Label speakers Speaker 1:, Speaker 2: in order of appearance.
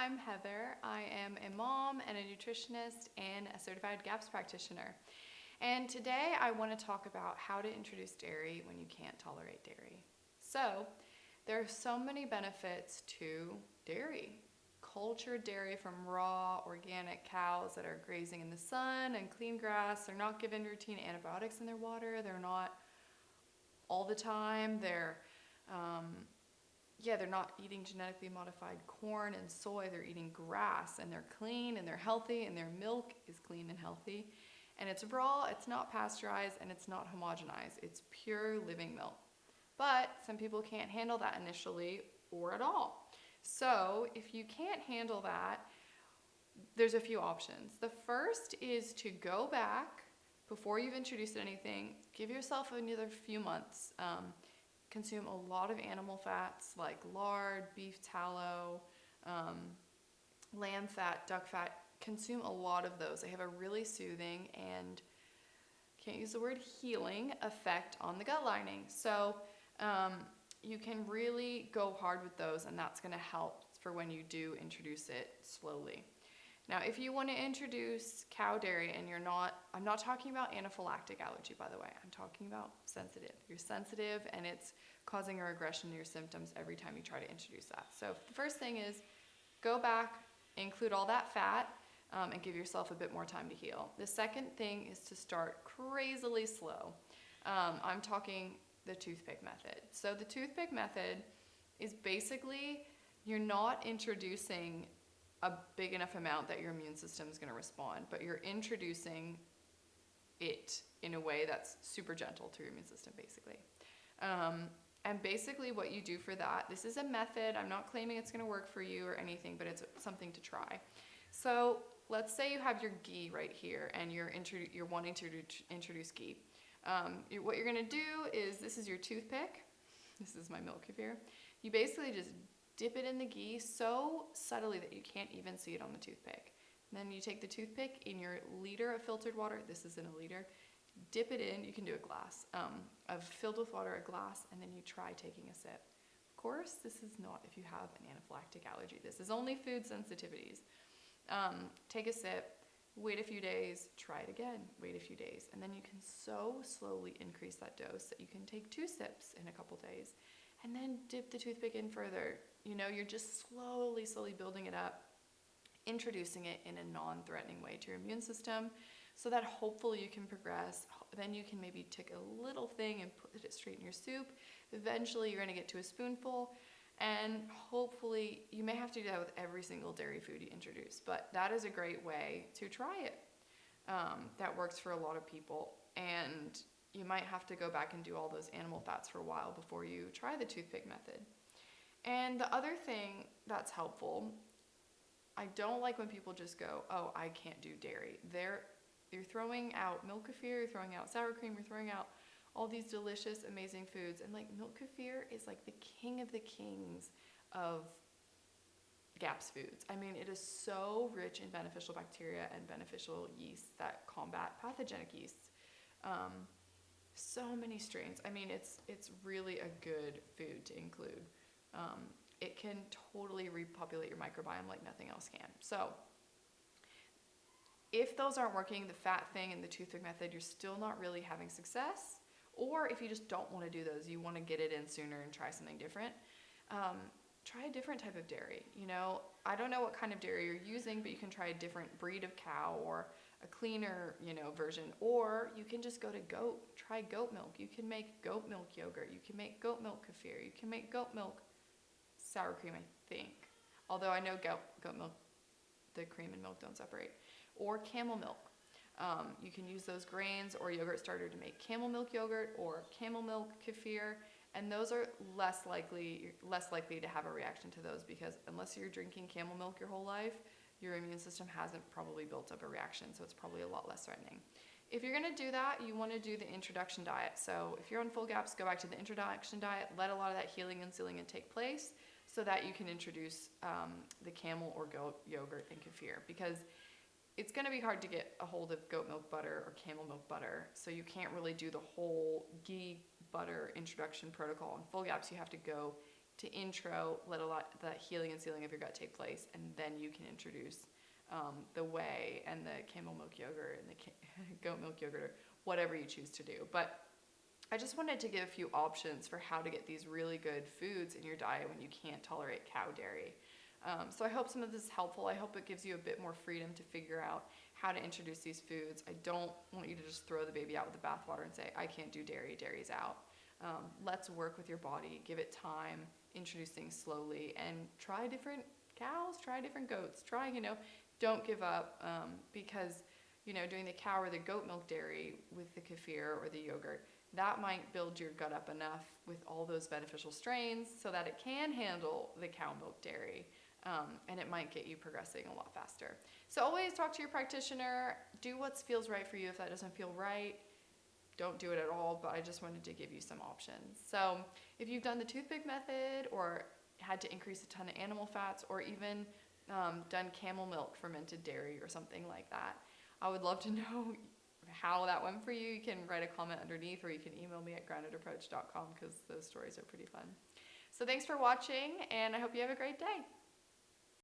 Speaker 1: I'm Heather. I am a mom and a nutritionist and a certified GAPS practitioner. And today I want to talk about how to introduce dairy when you can't tolerate dairy. So, there are so many benefits to dairy. Cultured dairy from raw, organic cows that are grazing in the sun and clean grass. They're not given routine antibiotics in their water. They're not all the time. They're not eating genetically modified corn and soy. They're eating grass, and they're clean and they're healthy, and their milk is clean and healthy. And it's raw, it's not pasteurized, and it's not homogenized. It's pure living milk. But some people can't handle that initially or at all. So if you can't handle that, there's a few options. The first is to go back before you've introduced anything. Give yourself another few months. Consume a lot of animal fats like lard, beef tallow, lamb fat, duck fat. Consume a lot of those. They have a really soothing and, can't use the word healing, effect on the gut lining. So you can really go hard with those, and that's going to help for when you do introduce it slowly. Now, if you want to introduce cow dairy and I'm not talking about anaphylactic allergy, by the way. I'm talking about sensitive. You're sensitive and it's causing a regression in your symptoms every time you try to introduce that. So the first thing is go back, include all that fat, and give yourself a bit more time to heal. The second thing is to start crazily slow. I'm talking the toothpick method. So the toothpick method is basically you're not introducing a big enough amount that your immune system is going to respond, but you're introducing it in a way that's super gentle to your immune system, basically. And basically what you do for that, this is a method. I'm not claiming it's going to work for you or anything, but it's something to try. So let's say you have your ghee right here, and you're wanting to introduce ghee. What you're going to do is, this is your toothpick. This is my milk kefir. You basically just dip it in the ghee so subtly that you can't even see it on the toothpick. And then you take the toothpick in your liter of filtered water. This is in a liter. Dip it in. You can do a glass of filled with water, a glass, and then you try taking a sip. Of course, this is not if you have an anaphylactic allergy. This is only food sensitivities. Take a sip. Wait a few days. Try it again. Wait a few days. And then you can so slowly increase that dose that you can take 2 sips in a couple days. And then dip the toothpick in further. You're just slowly building it up, introducing it in a non-threatening way to your immune system so that hopefully you can progress. Then you can maybe take a little thing and put it straight in your soup. Eventually you're going to get to a spoonful, and hopefully you may have to do that with every single dairy food you introduce, but that is a great way to try it. That works for a lot of people, and you might have to go back and do all those animal fats for a while before you try the toothpick method. And the other thing that's helpful, I don't like when people just go, oh, I can't do dairy. You're throwing out milk kefir, you're throwing out sour cream, you're throwing out all these delicious, amazing foods. And milk kefir is like the king of the kings of GAPS foods. I mean, it is so rich in beneficial bacteria and beneficial yeasts that combat pathogenic yeasts. So many strains. I mean, it's really a good food to include. It can totally repopulate your microbiome like nothing else can. So if those aren't working, the fat thing and the toothpick method, you're still not really having success, or if you just don't want to do those, you want to get it in sooner and try something different, try a different type of dairy. I don't know what kind of dairy you're using, but you can try a different breed of cow or a cleaner, version, or you can just go to goat. Try goat milk. You can make goat milk yogurt. You can make goat milk kefir. You can make goat milk sour cream, I think. Although I know goat milk, the cream and milk don't separate. Or camel milk. You can use those grains or yogurt starter to make camel milk yogurt or camel milk kefir, and those are less likely to have a reaction to those, because unless you're drinking camel milk your whole life, your immune system hasn't probably built up a reaction, so it's probably a lot less threatening. If you're going to do that, you want to do the introduction diet. So if you're on full GAPS, go back to the introduction diet, let a lot of that healing and sealing take place so that you can introduce the camel or goat yogurt and kefir, because it's going to be hard to get a hold of goat milk butter or camel milk butter, so you can't really do the whole ghee butter introduction protocol. On full GAPS, you have to go to let that healing and sealing of your gut take place, and then you can introduce the whey and the camel milk yogurt and the goat milk yogurt, or whatever you choose to do. But I just wanted to give a few options for how to get these really good foods in your diet when you can't tolerate cow dairy. So I hope some of this is helpful. I hope it gives you a bit more freedom to figure out how to introduce these foods. I don't want you to just throw the baby out with the bathwater and say, I can't do dairy, dairy's out. Let's work with your body, give it time, introduce things slowly, and try different cows, try different goats, don't give up, because, doing the cow or the goat milk dairy with the kefir or the yogurt, that might build your gut up enough with all those beneficial strains so that it can handle the cow milk dairy, and it might get you progressing a lot faster. So always talk to your practitioner, do what feels right for you. If that doesn't feel right, don't do it at all, but I just wanted to give you some options. So if you've done the toothpick method or had to increase a ton of animal fats, or even done camel milk fermented dairy or something like that, I would love to know how that went for you. You can write a comment underneath, or you can email me at groundedapproach.com, because those stories are pretty fun. So thanks for watching, and I hope you have a great day.